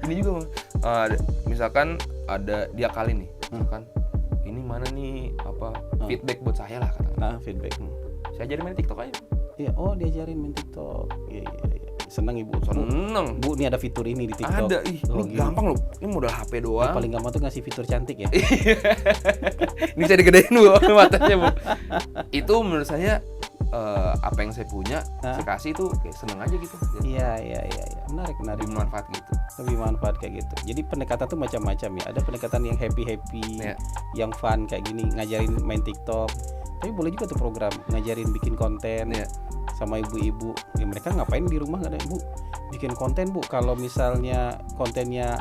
ini juga misalkan ada dia kali nih, misalkan ini mana nih feedback buat saya lah katakan. Feedback. Saya ajarin main TikTok aja. Iya, diajarin main TikTok. Iya. Senang ibu. Seneng. Bu, ini ada fitur ini di TikTok. Ada, ini gampang loh. Ini modal HP doang. Paling gampang tuh ngasih fitur cantik ya. Ini saya digedein Bu matanya Bu. Itu menurut saya apa yang saya punya saya kasih itu kayak seneng aja gitu. Iya. Menarik. Lebih manfaat gitu. Lebih manfaat kayak gitu. Jadi pendekatan tuh macam-macam ya. Ada pendekatan yang happy, yang fun kayak gini, ngajarin main TikTok. Tapi boleh juga tuh program ngajarin bikin konten sama ibu-ibu. Ya mereka ngapain di rumah nggak ada ibu? Bikin konten Bu. Kalau misalnya kontennya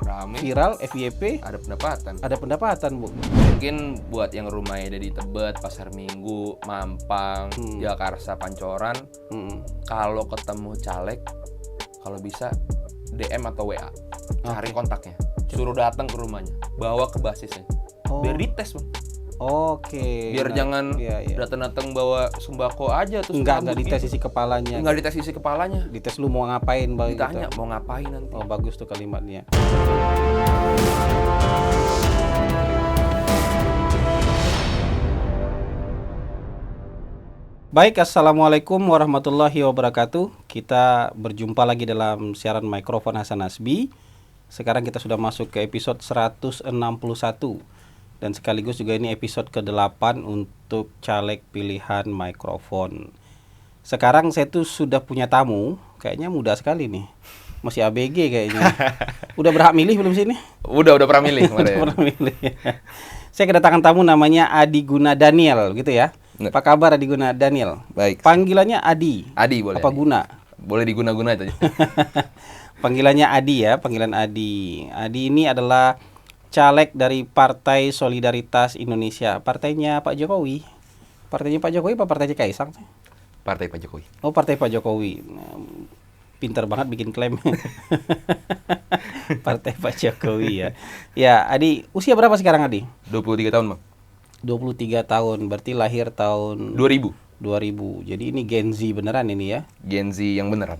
rame, viral, FYP, ada pendapatan. Ada pendapatan Bu. Mungkin buat yang rumahnya ada di Tebet, Pasar Minggu, Mampang, Jakarta, Pancoran, kalau ketemu caleg, kalau bisa DM atau WA, cari kontaknya, suruh datang ke rumahnya, bawa ke basisnya, biar dites Bang. Oke. Biar jangan datang-datang bawa sembako aja terus enggak dites isi kepalanya. Enggak dites isi kepalanya. Dites lu mau ngapain Bang? Ditanya mau ngapain nanti. Oh, bagus tuh kalimatnya. Baik, assalamualaikum warahmatullahi wabarakatuh. Kita berjumpa lagi dalam siaran mikrofon Hasan Nasbi. Sekarang kita sudah masuk ke episode 161. Dan sekaligus juga ini episode ke-8 untuk caleg pilihan mikrofon. Sekarang saya tuh sudah punya tamu, kayaknya muda sekali nih. Masih ABG kayaknya. Udah berhak milih belum sini? Udah pernah milih kemarin. Udah pernah milih. Saya kedatangan tamu namanya Adi Guna Daniel gitu ya. Apa kabar Adi Guna Daniel? Baik. Panggilannya Adi. Adi boleh. Apa Adi. Guna? Boleh diguna-guna itu. Panggilannya Adi ya, panggilan Adi. Adi ini adalah caleg dari Partai Solidaritas Indonesia. Partainya Pak Jokowi. Partainya Pak Jokowi apa partainya Kaisang? Partai Pak Jokowi. Oh, partai Pak Jokowi. Pinter banget bikin klaim. Partai Pak Jokowi ya. Ya, Adi, usia berapa sekarang Adi? 23 tahun, Bang. 23 tahun, berarti lahir tahun 2000. Jadi ini Gen Z beneran ini ya? Gen Z yang beneran.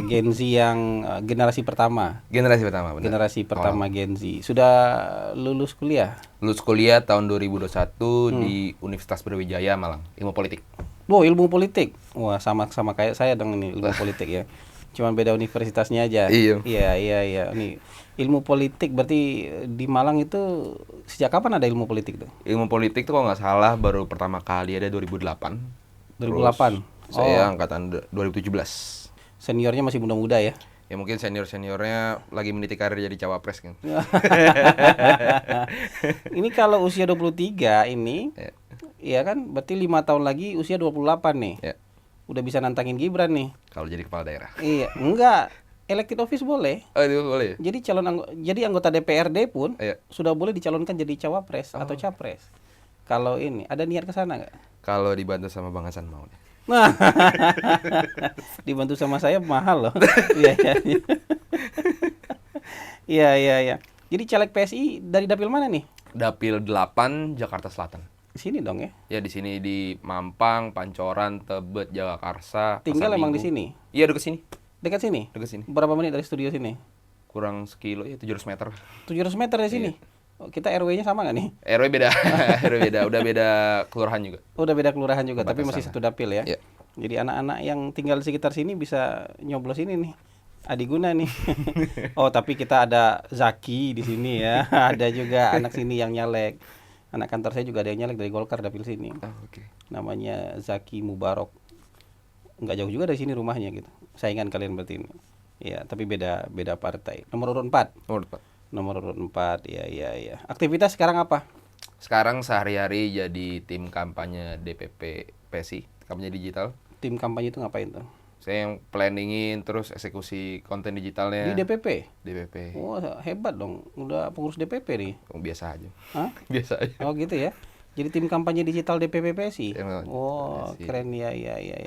Gen Z yang generasi pertama. Generasi pertama, bener. Generasi pertama Gen Z. Sudah lulus kuliah? Lulus kuliah tahun 2021 di Universitas Brawijaya Malang, ilmu politik. Oh, ilmu politik. Wah, sama kayak saya dong ini ilmu politik ya. Cuman beda universitasnya aja. Iya. Iya. Nih, ilmu politik berarti di Malang itu sejak kapan ada ilmu politik tuh? Ilmu politik tuh kalau nggak salah baru pertama kali ada 2008. 2008. Saya angkatan 2017. Seniornya masih muda-muda ya. Ya mungkin seniornya lagi meniti karir jadi cawapres kan. Ini kalau usia 23 ini, ya kan berarti 5 tahun lagi usia 28 nih. Ya. Udah bisa nantangin Gibran nih. Kalau jadi kepala daerah. Iya, enggak. Elected office boleh. Oh, itu boleh. Jadi anggota DPRD pun Iya. sudah boleh dicalonkan jadi cawapres atau capres. Kalau ini ada niat ke sana enggak? Kalau dibantu sama Bang Hasan mau deh. Nah, dibantu sama saya mahal loh. Iya. Jadi caleg PSI dari dapil mana nih? Dapil 8 Jakarta Selatan. Sini dong ya. Ya di sini di Mampang, Pancoran, Tebet, Jakarta. Tinggal emang di sini. Iya dekat sini. Dekat sini? Dekat sini. Berapa menit dari studio sini? Kurang sekilo ya 700 meter. 700 meter dari sini. Iya. Oh, kita RW-nya sama nggak nih? RW beda. RW beda. Udah beda kelurahan juga. Udah beda kelurahan juga, tapi masih Batasan. satu dapil ya. Iya. Jadi anak-anak yang tinggal di sekitar sini bisa nyoblos ini nih. Adi Guna nih. Oh, tapi kita ada Zaki di sini ya. Ada juga anak sini yang nyalek. Anak kantor saya juga ada yang nyalek dari Golkar dapil sini. Oh, oke. Namanya Zaki Mubarok. Enggak jauh juga dari sini rumahnya gitu. Saingan kalian berarti ini. Ya, tapi beda partai. Nomor urut 4. Nomor urut 4. Iya. Aktivitas sekarang apa? Sekarang sehari-hari jadi tim kampanye DPP PSI, kampanye digital. Tim kampanye itu ngapain tuh? Saya yang planningin terus eksekusi konten digitalnya. Di DPP? DPP. Oh, hebat dong. Udah pengurus DPP nih. Oh, biasa aja. Hah? Biasa aja. Oh, gitu ya. Jadi tim kampanye digital DPP PSI. Oh, PSI. keren ya.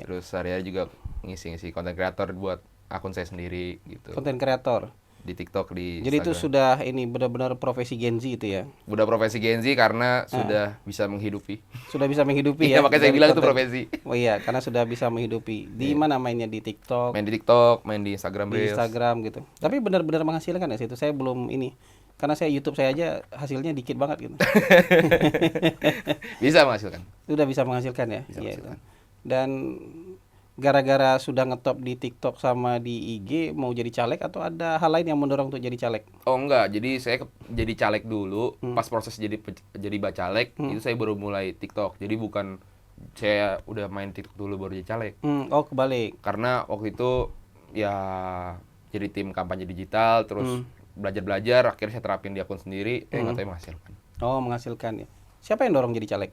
Terus sehari-hari juga ngisi konten kreator buat akun saya sendiri gitu. Konten kreator. di TikTok, di Jadi itu Instagram. sudah ini benar-benar profesi Gen Z itu ya. Udah profesi Gen Z karena sudah bisa menghidupi. Sudah bisa menghidupi Iya, ya. makanya saya dari bilang itu konten. profesi. Oh iya, karena sudah bisa menghidupi. Di mana mainnya, di TikTok, Main di TikTok, main di Instagram di Reels. Instagram gitu. Tapi benar-benar menghasilkan ya situ. Saya belum ini. Karena saya YouTube saya aja hasilnya dikit banget gitu. Bisa menghasilkan. Sudah bisa menghasilkan ya. Bisa Iya. menghasilkan. Dan gara-gara sudah ngetop di TikTok sama di IG mau jadi caleg atau ada hal lain yang mendorong untuk jadi caleg? Oh enggak, jadi saya jadi caleg dulu, pas proses jadi bacalek, itu saya baru mulai TikTok. Jadi bukan saya udah main TikTok dulu baru jadi caleg. Oh kebalik. Karena waktu itu ya jadi tim kampanye digital, terus belajar-belajar, akhirnya saya terapin di akun sendiri, nggak tahu menghasilkan. Oh menghasilkan ya. Siapa yang dorong jadi caleg?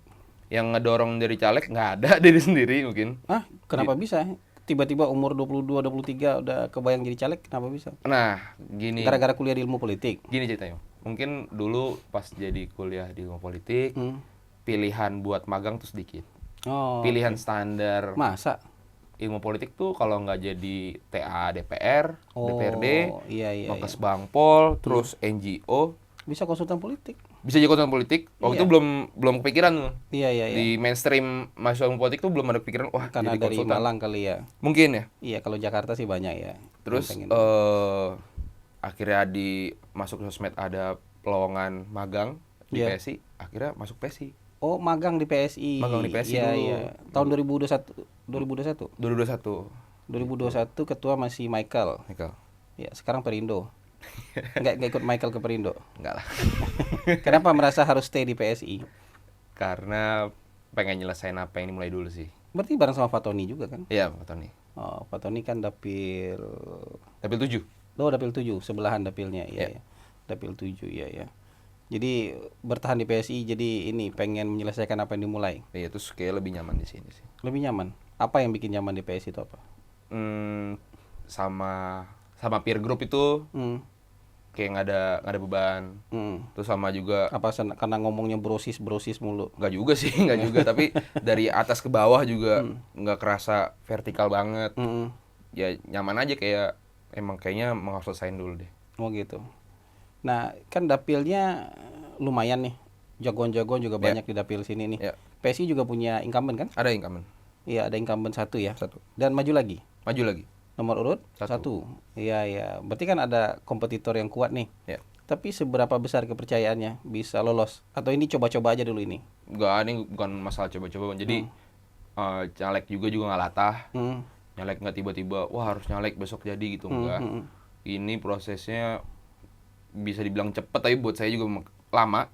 Yang ngedorong dari caleg nggak ada, diri sendiri mungkin. Ah kenapa bisa? Tiba-tiba umur 22, 23 udah kebayang jadi caleg, kenapa bisa? Nah, gini. Gara-gara kuliah di ilmu politik? Gini ceritanya. Mungkin dulu pas jadi kuliah di ilmu politik, pilihan buat magang tuh sedikit. Oh. Pilihan standar Masa? ilmu politik tuh kalau nggak jadi TA DPR, DPRD, iya, iya, Mokes Bangpol, terus NGO, bisa konsultan politik. bisa jadi konsultan politik. Waktu itu belum kepikiran tuh. Iya, iya, iya. Di mainstream mahasiswa ilmu politik tuh belum ada pikiran wah Karena jadi dari konsultan. Malang kali ya. Mungkin ya. Iya, kalau Jakarta sih banyak ya. Terus yang pengen. akhirnya di masuk sosmed ada pelowongan magang di Iya. PSI, akhirnya masuk PSI. Oh, magang di PSI. Magang di PSI Iya, dulu. iya. Tahun 2021. 2021. 2021. 2021 ketua masih Michael. Michael. Ya, sekarang Perindo. Nggak ikut Michael ke Perindo. Enggak lah. Kenapa merasa harus stay di PSI? Karena pengen nyelesain apa yang dimulai dulu sih. Berarti bareng sama Fatoni juga kan? Iya, Pak Tony. Oh, Fatoni kan dapil Dapil 7. Oh, dapil 7, sebelahan dapilnya. Iya, Ya. ya. Dapil 7, iya, ya. Jadi bertahan di PSI, jadi ini pengen menyelesaikan apa yang dimulai. Iya, terus kayak lebih nyaman di sini sih. Lebih nyaman. Apa yang bikin nyaman di PSI itu apa? Sama peer group itu Hmm. kayak nggak ada beban. Hmm. Terus sama juga Apa karena ngomongnya brosis mulu? nggak juga sih, nggak juga. Tapi dari atas ke bawah juga nggak kerasa vertikal banget. Hmm. Ya nyaman aja, kayak emang kayaknya mau selesaiin dulu deh. Oh gitu. Nah, kan dapilnya lumayan nih. Jagoan-jagoan juga banyak di dapil sini nih. Ya. PSI juga punya incumbent kan? Ada incumbent. Iya, ada incumbent 1 ya. 1. Dan maju lagi. Maju lagi. Nomor urut 1. 1. Iya, iya. Berarti kan ada kompetitor yang kuat nih. Ya. Tapi seberapa besar kepercayaannya bisa lolos? Atau ini coba-coba aja dulu ini? Enggak, ini bukan masalah coba-coba. Jadi caleg juga nggak latah. Hmm. Nyalek nggak tiba-tiba, wah harus nyalek besok jadi gitu, enggak. Ini prosesnya bisa dibilang cepet, tapi buat saya juga lama.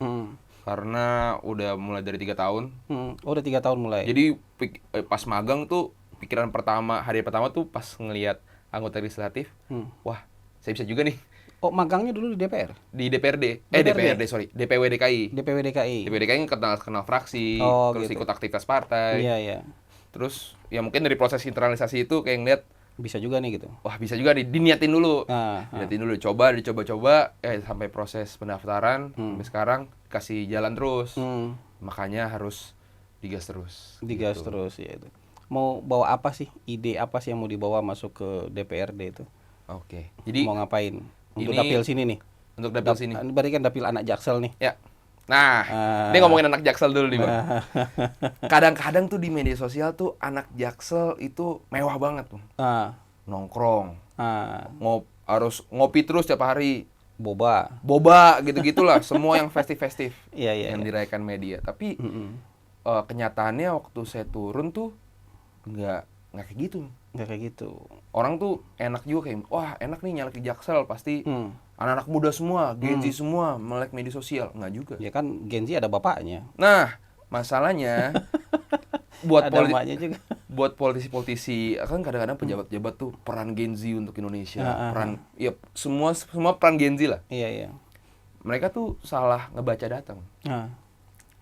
Karena udah mulai dari 3 tahun. Oh, udah 3 tahun mulai. Jadi pas magang tuh pikiran pertama, hari pertama tuh pas ngelihat anggota legislatif, wah saya bisa juga nih Oh, magangnya dulu di DPR? di DPRD. DPRD? Sorry, DPW DKI. DPW DKI. DPW DKI kenal fraksi, Oh, terus gitu. ikut aktivitas partai. Iya, iya. Terus ya mungkin dari proses internalisasi itu kayak ngeliat, Bisa juga nih gitu. wah bisa juga diniatin dulu. Nah, Diniatin dulu, dicoba-coba, sampai proses pendaftaran, sampai sekarang kasih jalan terus. Makanya harus digas terus. digas gitu. terus ya itu. Mau bawa apa sih? Ide apa sih yang mau dibawa masuk ke DPRD itu? Oke. Jadi Mau ngapain? Untuk ini- dapil sini nih. untuk dapil sini. Berarti kan dapil anak Jaksel nih. Ya. Nah, ini ngomongin anak Jaksel dulu nih, Bang. Kadang-kadang tuh di media sosial tuh anak Jaksel itu mewah banget tuh. Ah, Nongkrong, ah, harus ngopi terus tiap hari. boba. Boba gitu-gitulah, semua yang festif-festif Iya, iya. yang iya. dirayakan media. Tapi kenyataannya waktu saya turun tuh nggak kayak gitu. Nggak kayak gitu. Orang tuh enak juga kayak, wah enak nih nyalek di Jaksel, pasti anak-anak muda semua, Gen Z semua melek media sosial. Nggak juga. Ya kan Gen Z ada bapaknya. Nah, masalahnya buat Ada emaknya juga. buat politisi-politisi, kan kadang-kadang pejabat-pejabat tuh peran Gen Z untuk Indonesia, peran ya semua peran Gen Z lah. Iya, iya. Mereka tuh salah ngebaca data. Ah,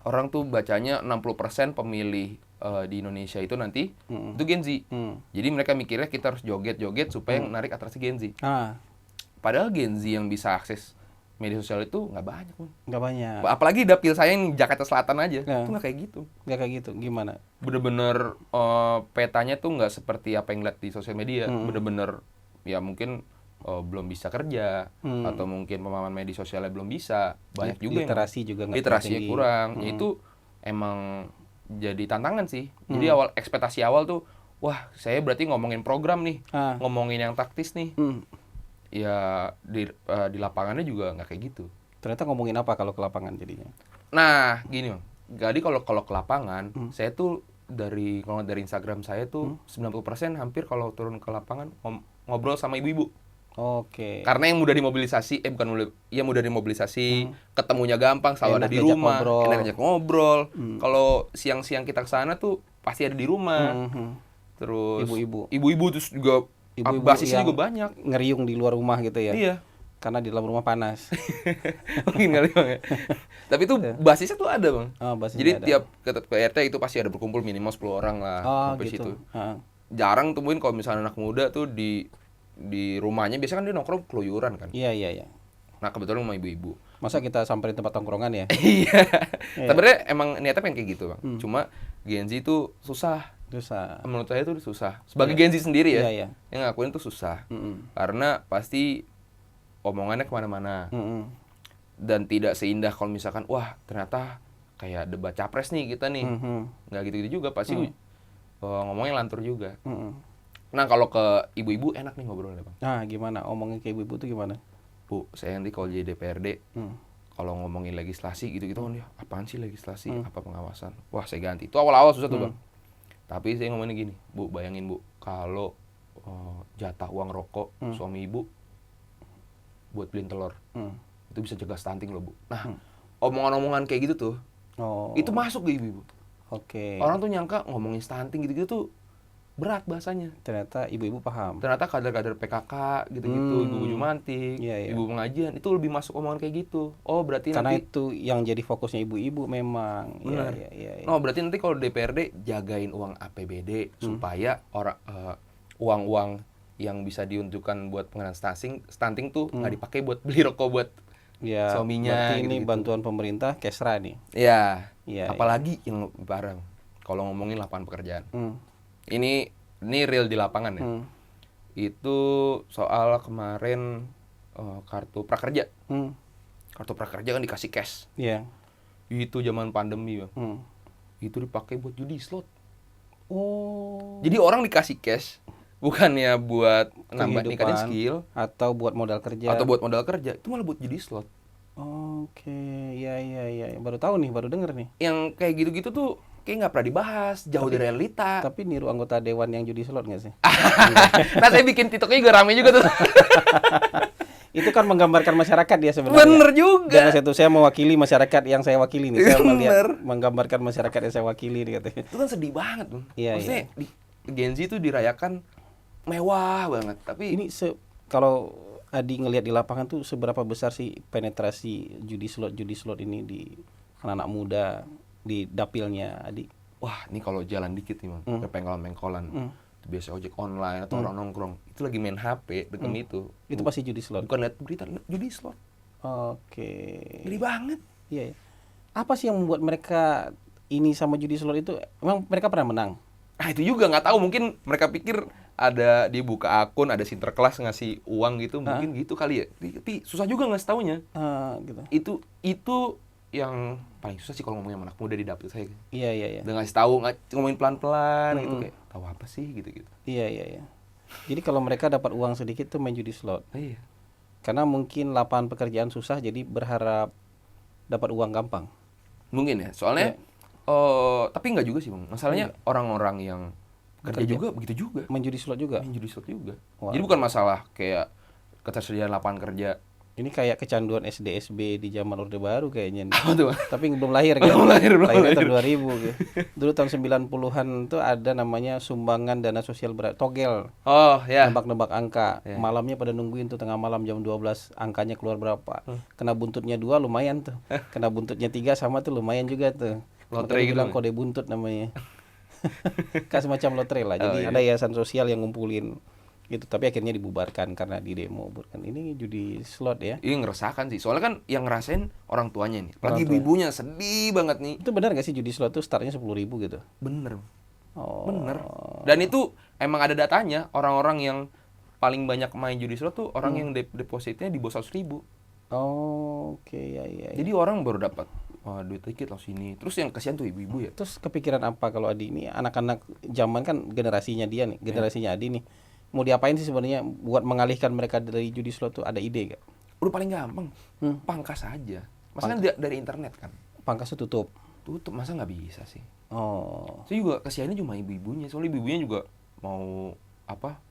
Orang tuh bacanya 60% pemilih di Indonesia itu nanti itu Gen Z. Jadi mereka mikirnya kita harus joget-joget supaya narik atraksi Gen Z. ah, Padahal Gen Z yang bisa akses media sosial itu nggak banyak, Bang. nggak banyak. Apalagi dapil saya yang Jakarta Selatan aja, Nah. itu nggak kayak gitu. Nggak kayak gitu. Gimana? Bener-bener petanya tuh nggak seperti apa yang lihat di sosial media. Bener-bener ya mungkin belum bisa kerja atau mungkin pemahaman media sosialnya belum bisa, banyak juga literasi juga nggak literasinya tinggi. kurang. Itu emang jadi tantangan sih. Jadi ekspektasi awal tuh, wah saya berarti ngomongin program nih, ngomongin yang taktis nih. Ya di lapangannya juga nggak kayak gitu. Ternyata ngomongin apa kalau ke lapangan jadinya? Nah, gini Bang. Jadi kalau ke lapangan, saya tuh kalau dari Instagram saya tuh 90% hampir kalau turun ke lapangan ngobrol sama ibu-ibu. Oke. Karena yang mudah dimobilisasi, mudah dimobilisasi, ketemunya gampang, selalu ada di rumah, enak ajak ngobrol. Kalau siang-siang kita ke sana tuh pasti ada di rumah. Terus ibu-ibu terus juga basisnya juga banyak. Ngeriung di luar rumah gitu ya. Iya. Karena di dalam rumah panas. Mungkin kali Bang ya. Tapi itu basisnya tuh ada Bang. Jadi ada. tiap RT itu pasti ada berkumpul minimal 10 orang lah sampai gitu. situ. Jarang temuin kalau misalnya anak muda tuh di rumahnya biasanya kan dia nongkrong keluyuran kan. Iya. Nah kebetulan sama ibu-ibu. Masa kita samperin tempat tongkrongan ya? Iya. Sebenarnya emang niatnya pengen kayak gitu Bang. Cuma Gen Z itu susah. Menurut saya itu susah. Sebagai Gen Z sendiri ya, yang ngakuin tuh susah. Karena pasti omongannya kemana-mana. Dan tidak seindah kalau misalkan, wah ternyata kayak debat capres nih kita nih. Nggak gitu-gitu juga, pasti ngomongnya lantur juga. Nah kalau ke ibu-ibu enak nih ngobrolnya Bang. Nah gimana? Omongin ke ibu-ibu tuh gimana? Bu, saya nanti kalau jadi DPRD, kalau ngomongin legislasi gitu-gitu kan dia, apaan sih legislasi, apa pengawasan? Wah saya ganti. Itu awal-awal susah tuh Bang. Tapi saya ngomongin gini, Bu bayangin Bu, kalau jatah uang rokok suami ibu buat beliin telur, itu bisa cegah stunting loh Bu. Nah, omongan-omongan kayak gitu tuh, itu masuk ke ibu-ibu. Oke. Orang tuh nyangka ngomongin stunting gitu-gitu tuh berat bahasanya. Ternyata ibu-ibu paham. Ternyata kader-kader PKK gitu-gitu, ibu-ibu Jumantik, ibu pengajian, itu lebih masuk omongan kayak gitu. Oh berarti karena nanti itu yang jadi fokusnya ibu-ibu memang. Benar. Iya. No, berarti nanti kalau DPRD jagain uang APBD supaya uang-uang yang bisa diuntukkan buat pengenaan stunting tuh nggak dipakai buat beli rokok buat suaminya. Berarti ini bantuan pemerintah Kesra nih. Iya. Apalagi yang bareng kalau ngomongin lapangan pekerjaan. Ini real di lapangan ya. Itu soal kemarin kartu prakerja. Kartu prakerja kan dikasih cash. Iya. Itu zaman pandemi Bang. Itu dipakai buat judi slot. Oh. Jadi orang dikasih cash bukannya buat ningkatin skill atau buat modal kerja. Itu malah buat judi slot. Oke, iya. Baru tahu nih, baru denger nih. Yang kayak gitu-gitu tuh kayak nggak pernah dibahas, jauh dari realita. Tapi niru anggota dewan yang judi slot nggak sih? Nah saya bikin TikToknya juga rame juga tuh. Itu kan menggambarkan masyarakat dia sebenarnya. Bener juga. Dan saya mewakili masyarakat yang saya wakili nih. Saya melihat menggambarkan masyarakat yang saya wakili nih katanya. Itu kan sedih banget tuh. Maksudnya di Gen Z itu dirayakan mewah banget. Tapi ini kalau Adi ngelihat di lapangan tuh seberapa besar sih penetrasi judi slot ini di anak-anak muda di dapilnya Adi? Wah, ini kalau jalan dikit nih, Bang. Ke pengkolan-pengkolan. Biasa ojek online atau orang nongkrong itu lagi main HP dekem itu pasti judi slot, bukan lihat berita judi slot. Oke. Ngeri banget. Iya. Apa sih yang membuat mereka ini sama judi slot itu? Emang mereka pernah menang? Nah itu juga nggak tahu, mungkin mereka pikir ada dia buka akun, ada sinterklas ngasih uang gitu, mungkin gitu kali ya. Tapi susah juga ngasih taunya. Gitu. Itu yang paling susah sih kalau ngomongin anak muda di dapil saya. Iya. Udah ngasih tahu, ngomongin pelan-pelan gitu kayak tahu apa sih gitu. Iya. Jadi kalau mereka dapat uang sedikit tuh main judi slot. Iya. Karena mungkin lapangan pekerjaan susah jadi berharap dapat uang gampang. Mungkin ya, soalnya tapi enggak juga sih, Bang. Masalahnya orang-orang yang kerja juga begitu juga. Main judi slot juga. Wow. Jadi bukan masalah kayak ketersediaan lapangan kerja. Ini kayak kecanduan SD SB di zaman Orde Baru kayaknya. Apa tuh? Tapi belum lahir kan? Belum lahir. Tahun 2000 gitu. Dulu tahun 90-an tuh ada namanya sumbangan dana sosial togel. Oh, ya. Nebak-nebak angka. Ya. Malamnya pada nungguin tuh tengah malam jam 12 angkanya keluar berapa. Kena buntutnya 2 lumayan tuh. Kena buntutnya 3 sama tuh lumayan juga tuh. Lotre gitu. Bilang kode buntut namanya. Kan semacam lotre lah. Jadi ada yayasan sosial yang ngumpulin itu, tapi akhirnya dibubarkan karena di demo. Ini judi slot ya. Ini ngeresahkan sih, soalnya kan yang ngerasain orang tuanya nih, apalagi ibu-ibunya sedih banget nih. Itu benar gak sih judi slot tuh startnya 10.000 gitu? Bener. Dan itu emang ada datanya, orang-orang yang paling banyak main judi slot tuh orang yang depositnya di bawah 100.000. Oh, oke, ya. Jadi orang baru dapat duit dikit langsung sini. Terus yang kasihan tuh ibu-ibu ya. Terus kepikiran apa kalau Adi ini anak-anak zaman kan generasinya dia nih, generasinya Adi nih. Mau diapain sih sebenarnya buat mengalihkan mereka dari judi slot tuh, ada ide gak? Udah paling gampang, pangkas aja. Masa kan dari internet kan. Pangkas tutup. Tutup, masa nggak bisa sih? Oh. Saya juga kasihannya cuma ibu-ibunya. Soalnya ibu-ibunya juga mau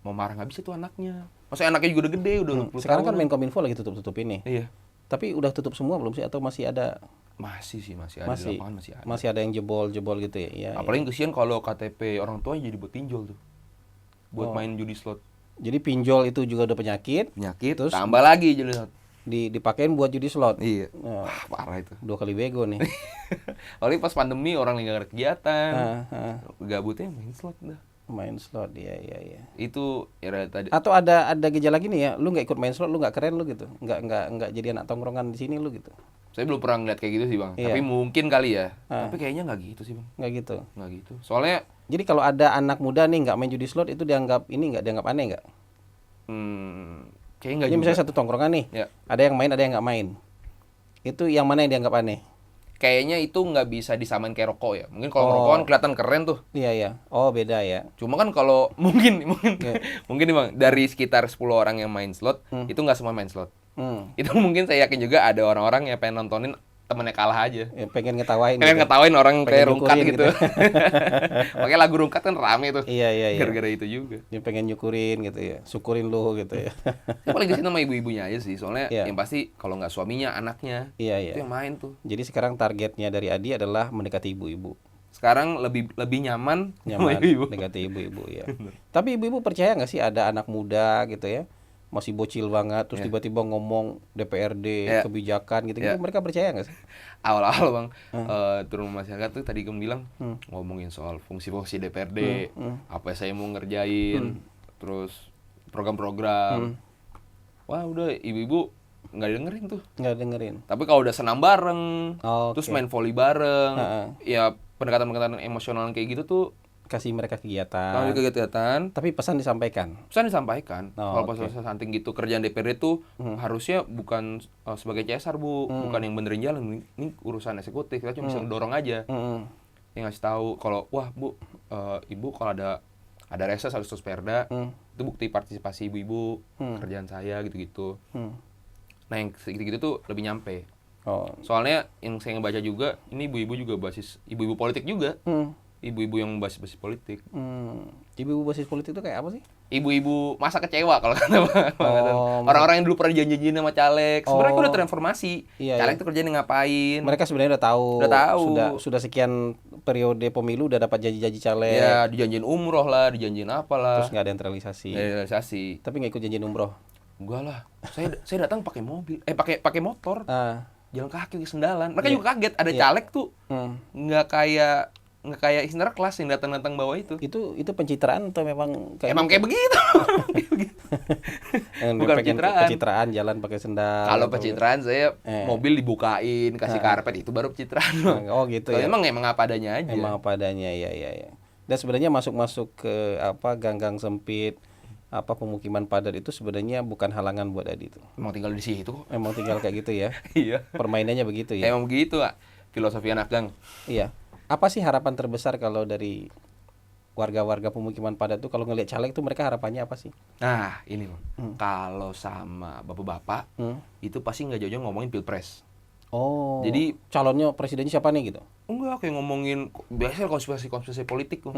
marah nggak bisa tuh anaknya. Maksudnya anaknya juga udah gede, udah 20 Sekarang kan tahun. Menkominfo lagi tutup ini. Iya. Tapi udah tutup semua belum sih atau masih ada? Masih ada di lapangan, masih ada. Masih ada yang jebol gitu ya. Iya. Apalagi kesian kalau KTP orang tua jadi buat pinjol tuh. Buat main judi slot. Jadi pinjol itu juga udah penyakit. Terus tambah lagi judi slot. Dipakein buat judi slot. Iya. Parah itu. 2 kali bego nih. Apalagi pas pandemi orang lagi gak ada kegiatan. Gabutnya main slot dah. Main slot, iya. Itu ya tadi. Atau ada gejala gini ya, lu nggak ikut main slot, lu nggak keren lu gitu, nggak jadi anak tongkrongan di sini lu gitu. Saya belum pernah ngeliat kayak gitu sih bang. Iya. Tapi mungkin kali ya. Tapi kayaknya nggak gitu sih bang. Nggak gitu. Nggak gitu. Soalnya. Jadi kalau ada anak muda nih nggak main judi slot itu dianggap aneh nggak? Kayaknya nggak. Jadi misalnya satu tongkrongan nih, ya. Ada yang main, ada yang nggak main. Itu yang mana yang dianggap aneh? Kayaknya itu nggak bisa disamain kayak rokok ya. Mungkin kalau rokok kan kelihatan keren tuh. Iya. Oh, beda ya. Cuma kan kalau mungkin nih bang, dari sekitar 10 orang yang main slot, itu nggak semua main slot. Itu mungkin saya yakin juga ada orang-orang yang pengen nontonin temennya kalah aja. Ya, pengen ngetawain. Ngetawain orang kayak rungkat gitu. Pakai lagu rungkat kan rame tuh. Iya. Gara-gara itu juga. Dia pengen nyukurin gitu ya. Syukurin lu gitu ya. Paling di sini sama ibu-ibunya aja sih. Soalnya yang pasti kalau nggak suaminya, anaknya. Iya. Itu yang main tuh. Jadi sekarang targetnya dari Adi adalah mendekati ibu-ibu. Sekarang lebih nyaman sama ibu-ibu. Mendekati ibu-ibu ya. Tapi ibu-ibu percaya nggak sih ada anak muda gitu ya? Masih bocil banget, terus tiba-tiba ngomong DPRD, kebijakan gitu-gitu, mereka percaya nggak sih? Awal-awal bang, turun masyarakat tuh tadi kamu bilang ngomongin soal fungsi-fungsi DPRD, apa yang saya mau ngerjain, terus program-program. Wah udah ibu-ibu nggak dengerin tuh. Nggak dengerin. Tapi kalau udah senam bareng, terus main volley bareng, ya pendekatan-pendekatan emosional kayak gitu tuh. Kasih mereka kegiatan. Tapi pesan disampaikan. Kalau pas stunting gitu kerjaan DPRD tuh harusnya bukan sebagai CSR bu, bukan yang benerin jalan. Ini urusan eksekutif. Kita cuma bisa dorong aja. Yang ngasih tahu kalau wah bu, ibu kalau ada reses harus terus perda. Itu bukti partisipasi ibu-ibu kerjaan saya gitu-gitu. Nah yang gitu-gitu tuh lebih nyampe. Soalnya yang saya ngebaca juga ini ibu-ibu juga basis ibu-ibu politik juga. Ibu-ibu yang basis politik. Ibu-ibu basis politik itu kayak apa sih? Ibu-ibu masa kecewa kalau kata orang-orang yang dulu pernah janji-janji sama caleg. Sebenarnya udah transformasi. Caleg tuh kerjanya ngapain? Mereka sebenarnya udah tahu. Sudah sekian periode pemilu udah dapat janji-janji caleg. Iya, dijanjiin umroh lah, dijanjiin apalah. Terus nggak ada yang terrealisasi. Tapi nggak ikut janjiin umroh. Enggak lah. Saya datang pakai mobil, pakai motor. Jalan kaki ke Sendalan. Mereka juga kaget ada caleg tuh. Nggak kayak istimewa kelas yang datang bawa itu. Itu pencitraan atau memang kayak emang kayak begitu? Bukan pencitraan jalan pakai sendal. Kalau pencitraan saya mobil dibukain, kasih karpet, itu baru pencitraan. Oh gitu ya. Emang apa adanya aja. Emang apa adanya ya. Dan sebenarnya masuk ke gang-gang sempit, pemukiman padat itu sebenarnya bukan halangan buat Adi itu. Emang tinggal di situ kok. Emang tinggal kayak gitu ya. Iya. Permainannya begitu ya. Emang begitu, Pak. Filosofi anak gang. Iya. Apa sih harapan terbesar kalau dari warga-warga pemukiman padat tuh kalau ngelihat caleg tuh mereka harapannya apa sih? Nah, ini Bang. Kalau sama bapak-bapak, itu pasti nggak jauh-jauh ngomongin pilpres. Oh. Jadi calonnya presidennya siapa nih gitu? Enggak, kayak ngomongin biasanya konspirasi politik tuh.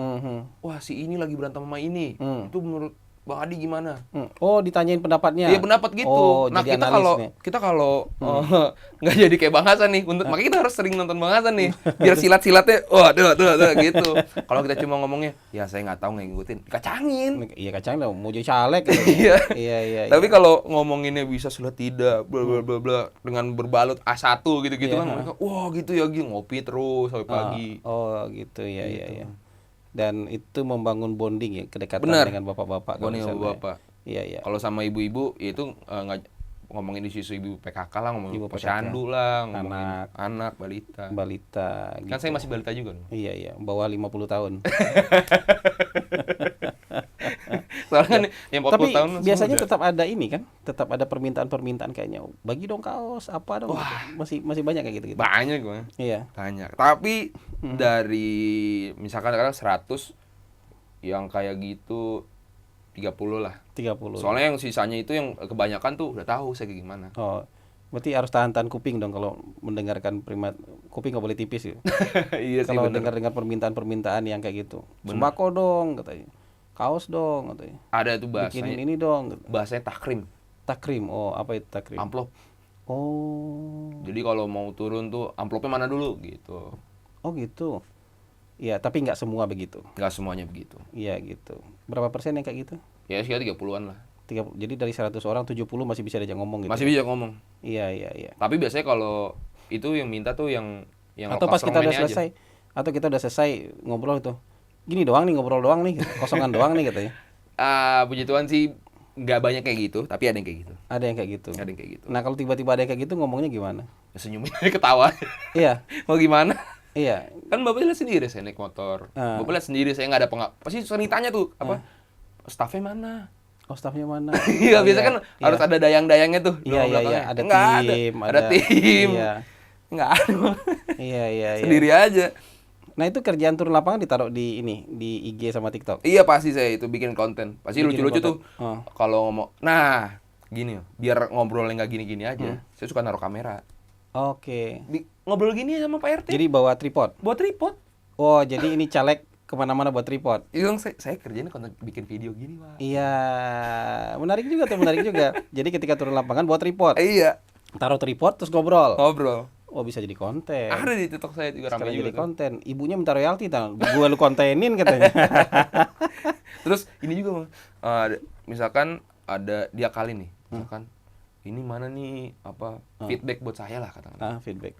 Wah, si ini lagi berantem sama ini. Itu menurut Bang Adi gimana? Oh, ditanyain pendapatnya. Iya, pendapat gitu. Nah, kita kalau nggak jadi kayak Bang Hasan nih, makanya kita harus sering nonton Bang Hasan nih. Biar silat-silatnya tuh gitu. Kalau kita cuma ngomongnya, ya saya nggak tahu, nggak ngikutin, kacangin. Iya, kacangin lah, mau jadi caleg. Iya. Tapi kalau ngomonginnya bisa silat tidak, bla bla bla bla, dengan berbalut A1 gitu-gitu kan mereka, wah gitu ya, ngopi terus sampai pagi. Oh, gitu ya. Dan itu membangun bonding ya, kedekatan dengan bapak-bapak. Bonding sama bapak. Iya. Kalau sama ibu-ibu itu nggak ngomongin isu-isu ibu PKK lah, ngomongin posyandu lah, ngomongin anak balita. Gitu. Kan saya masih balita juga nih. Iya, bawah 50 tahun. Soalnya kan yang 40 Tapi tahun biasanya udah. tetap ada ini kan, tetap ada permintaan-permintaan kayaknya. Bagi dong kaos, apa dong. Wah. Gitu. Masih banyak kayak gitu-gitu. Banyak gue. Iya. Banyak. Tapi dari misalkan sekarang 100 yang kayak gitu 30 lah. 30. Soalnya yang sisanya itu yang kebanyakan tuh udah tahu saya kayak gimana. Oh, berarti harus tahan-tahan kuping dong kalau mendengarkan kuping nggak boleh tipis ya. Iya sih Kalau bener. dengar-dengar permintaan-permintaan yang kayak gitu. Sembako dong katanya. Kaos dong katanya. Ada tuh Bikinin bahasanya. ini dong. Gitu. Bahasanya takrim, Takrim. Oh, apa itu takrim? amplop. Oh. Jadi kalau mau turun tuh amplopnya mana dulu gitu. Oh gitu. Iya, tapi nggak semua begitu. Nggak semuanya begitu. Iya gitu. Berapa persen yang kayak gitu? Ya sekitar 30-an lah. Jadi dari 100 orang 70 masih bisa diajak ngomong gitu. Masih bisa ngomong. Iya. Tapi biasanya kalau itu yang minta tuh yang Atau pas kita udah strongman-nya selesai, atau kita udah selesai ngobrol tuh. Gini doang nih, ngobrol doang nih, kosongan doang nih katanya. Puji Tuhan sih nggak banyak kayak gitu, tapi ada yang kayak gitu. Ada yang kayak gitu. Ada yang kayak gitu. Nah, kalau tiba-tiba ada yang kayak gitu ngomongnya gimana? Ya, senyumin aja ketawa. Iya. Mau gimana? Iya. Kan Bapak lihat sendiri saya naik motor. Bapak lihat sendiri saya nggak ada pasti sering tanya tuh apa? Staffnya mana? Oh, stafnya mana? Iya, biasa kan harus ada dayang-dayangnya tuh. Iya, ada nggak tim, ada tim. Iya. Nggak ada. Iya. Sendiri aja. Nah, itu kerjaan turun lapangan ditaruh di di IG sama TikTok. Iya, pasti saya itu bikin konten. Pasti Bikin lucu-lucu konten. tuh. Kalau ngomong, nah, gini biar ngobrolnya nggak gini-gini aja. Saya suka naruh kamera. Oke. Ngobrol gini sama Pak RT. Jadi bawa tripod. Buat tripod. Oh, jadi ini caleg kemana-mana buat tripod. Iya, saya kerjanya konten bikin video gini, Pak. Iya, menarik juga. Jadi ketika turun lapangan buat tripod. Iya. Taruh tripod terus ngobrol. Ngobrol. Oh, bisa jadi konten. Ada di TikTok saya juga ramai Sekarang juga jadi tuh. konten. Ibunya minta royalti tau. Gua lu kontenin katanya. Terus ini juga Bang. Misalkan ada dia kali nih. Misalkan ini mana nih apa feedback buat saya lah katakan. Feedback.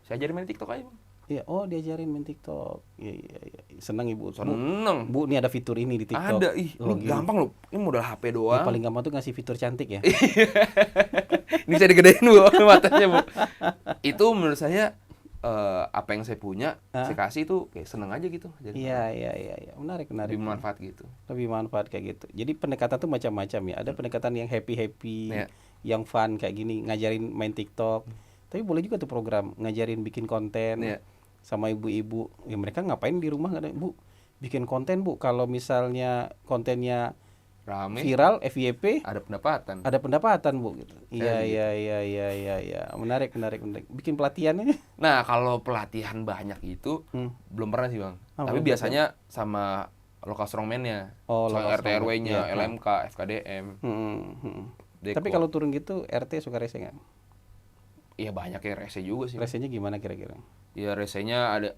Saya ajarin main TikTok aja, Bang. Iya, diajarin main TikTok. Iya. Senang ibu. Seneng. Bu, ini ada fitur ini di TikTok. Ada, ini gampang loh. Ini modal HP doang. Paling gampang tuh ngasih fitur cantik ya. Ini saya digedein Bu matanya, Bu. Itu menurut saya apa yang saya punya, saya kasih itu kayak seneng aja gitu. Jadi Iya. Menarik. lebih bermanfaat gitu. Lebih manfaat kayak gitu. Jadi pendekatan tuh macam-macam ya. Ada pendekatan yang happy, yang fun kayak gini, ngajarin main TikTok. Tapi boleh juga tuh program ngajarin bikin konten sama ibu-ibu. Ya mereka ngapain di rumah nggak ada, Bu? Bikin konten, Bu. Kalau misalnya kontennya Rame. viral, FYP, Ada pendapatan. ada pendapatan, Bu gitu. Iya. Menarik. Bikin pelatihannya. Nah, kalau pelatihan banyak itu belum pernah sih, Bang. Tapi biasanya sama lokal strongman-nya. Oh, soal lokal RT strongman. RW-nya, Iya. LMK, FKDM. Deko. Tapi kalau turun gitu RT suka rese nggak? Iya banyak ya rese juga sih. Resenya gimana kira-kira? Ya resenya ada.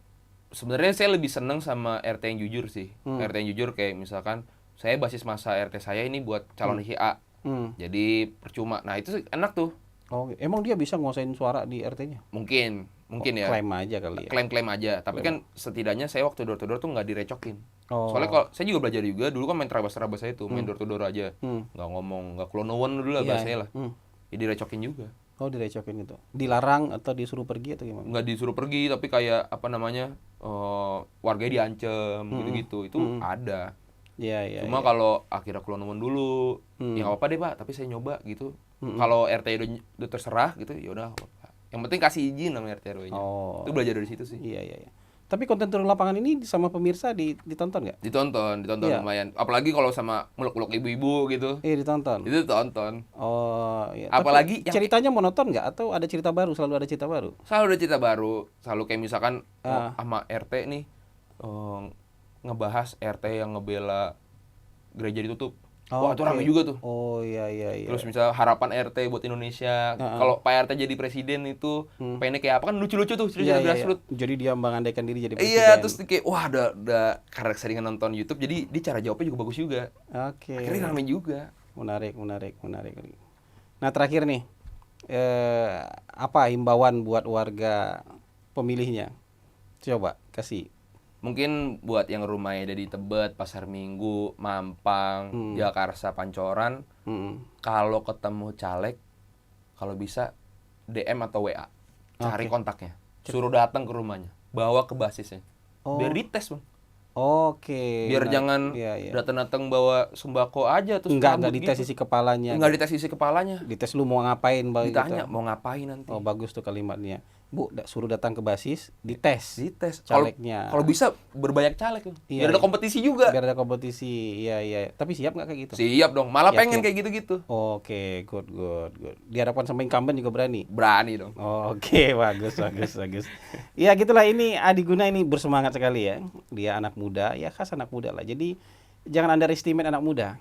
Sebenarnya saya lebih seneng sama RT yang jujur sih. RT yang jujur kayak misalkan saya basis masa RT saya ini buat calon HA. Jadi percuma. Nah, itu enak tuh. Oh, emang dia bisa nguasain suara di RT-nya? Mungkin ya. Klaim aja kali ya. Klaim-klaim aja. Tapi kan setidaknya saya waktu door to door tuh nggak direcokin. Oh. Soalnya kalau saya juga belajar juga dulu kan main terabas-terabas saya tuh, main door to door aja. Nggak ngomong, nggak klonowan dulu lah bahasanya lah. Ya direcokin juga. Oh, direcokin gitu. Dilarang atau disuruh pergi atau gimana? Nggak disuruh pergi tapi kayak apa namanya? Warganya diancem gitu-gitu. Itu ada. Iya. Cuma kalau akhirnya klonowan dulu, ya nggak apa-apa deh, Pak, tapi saya nyoba gitu. Kalau RT udah terserah gitu, ya udah apa-apa. Yang penting kasih izin sama RT RW-nya. Oh. Itu belajar dari situ sih. Iya. Tapi konten turun lapangan ini sama pemirsa ditonton nggak? Ditonton Iya. lumayan. Apalagi kalau sama muluk-muluk ibu-ibu gitu. Iya, ditonton. Itu tonton. Oh, iya. Apalagi tapi ceritanya monoton nggak atau ada cerita baru, selalu ada cerita baru? Selalu ada cerita baru. Selalu kayak misalkan sama RT nih ngebahas RT yang ngebela gereja ditutup. Wah, itu rame juga tuh. Oh, iya. Terus misalnya harapan RT buat Indonesia. Kalau Pak RT jadi presiden itu pengennya kayak apa kan lucu-lucu tuh cerita grassroots. Jadi dia mengandaikan diri jadi presiden. Iya, terus kayak wah ada karena seringan nonton YouTube jadi dia cara jawabnya juga bagus juga. Oke. Akhirnya rame juga. Menarik. Nah, terakhir nih. Apa himbauan buat warga pemilihnya? Coba kasih. Mungkin buat yang rumahnya ada di Tebet, Pasar Minggu, Mampang, Jakarta, Pancoran, kalau ketemu caleg, kalau bisa DM atau WA, cari kontaknya, suruh datang ke rumahnya, bawa ke basisnya, biar dites, Bang. Oke. Biar Nah, jangan iya, iya. datang-datang bawa sembako aja terus Enggak cabut dites gitu. isi kepalanya. Nggak dites isi kepalanya. Dites lu mau ngapain gitu. Ditanya mau ngapain nanti. Oh, bagus tuh kalimatnya. Bu, suruh datang ke basis, dites. Dites. Calegnya. Kalau bisa berbanyak caleg tuh. Iya, Biar ada iya. kompetisi juga. Biar ada kompetisi. Iya, iya. Tapi siap nggak kayak gitu? Siap dong. Malah Yakin? pengen kayak gitu-gitu. Oke, good, good, good. Dihadapkan sama incumbent juga berani. Berani dong. Oke, bagus, bagus, bagus. Ya gitulah, ini Adi Guna ini bersemangat sekali ya. Dia anak muda, ya khas anak muda lah. Jadi jangan underestimate anak muda.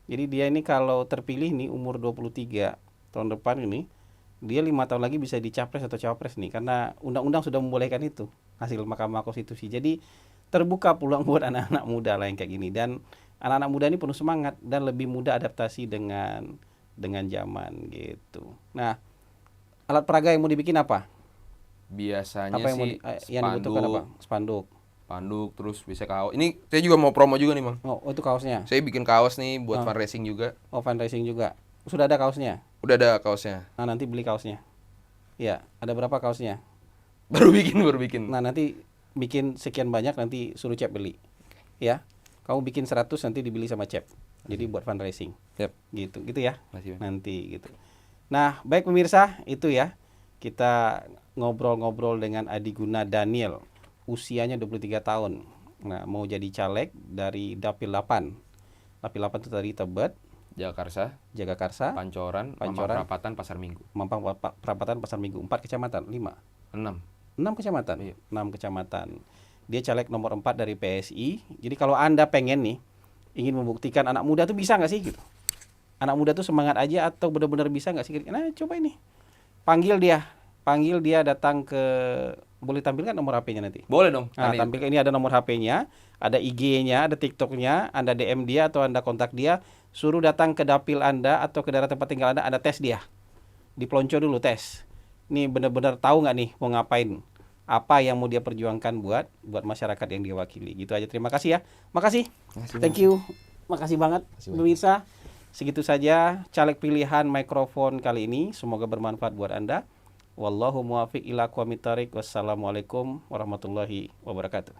Jadi dia ini kalau terpilih nih umur 23 tahun depan ini, dia 5 tahun lagi bisa dicapres atau cawapres nih, karena undang-undang sudah membolehkan itu, hasil Mahkamah Konstitusi. Jadi terbuka peluang buat anak-anak muda lah yang kayak gini, dan anak-anak muda ini penuh semangat dan lebih mudah adaptasi dengan zaman gitu. Nah, alat peraga yang mau dibikin apa? Biasanya Apa yang sih yang dibutuhkan apa? Spanduk. Spanduk, terus bisa kaos. Ini saya juga mau promo juga nih, Bang. Oh, itu kaosnya. Saya bikin kaos nih buat fundraising juga. Oh, fundraising juga. Sudah ada kaosnya? Udah ada kaosnya. Nah, nanti beli kaosnya. Ya, ada berapa kaosnya? Baru bikin. Nah, nanti bikin sekian banyak, nanti suruh Cep beli. Ya. Kamu bikin 100 nanti dibeli sama Cep. Jadi buat fundraising. Yep. Gitu ya. Masih, nanti gitu. Nah, baik pemirsa, itu ya. Kita ngobrol-ngobrol dengan Adi Guna Daniel. Usianya 23 tahun. Nah, mau jadi caleg dari Dapil 8. Dapil 8 itu tadi Tebet, Jagakarsa, Pancoran, Mampang Perapatan, Pasar Minggu. Mampang Perapatan, Pasar Minggu. 4 kecamatan, 5. 6 kecamatan. Iya. 6 kecamatan. Dia caleg nomor 4 dari PSI. Jadi kalau Anda pengen nih, ingin membuktikan anak muda tuh bisa nggak sih gitu. Anak muda tuh semangat aja atau benar-benar bisa nggak sih? Nah, coba ini. Panggil dia datang ke, boleh tampilkan nomor HP-nya nanti? Boleh dong. Nah, tampilkan, ini ada nomor HP-nya, ada IG-nya, ada TikTok-nya, Anda DM dia atau Anda kontak dia, suruh datang ke dapil Anda atau ke daerah tempat tinggal Anda tes dia. Dipelonco dulu tes. Ini benar-benar tahu nggak nih mau ngapain? Apa yang mau dia perjuangkan buat masyarakat yang dia wakili. Gitu aja. Terima kasih ya. Makasih. Thank you. Makasih banget pemirsa. Segitu saja caleg pilihan mikrofon kali ini. Semoga bermanfaat buat Anda. Wallahu muwaffiq ila aqwamit thoriq. Wassalamualaikum warahmatullahi wabarakatuh.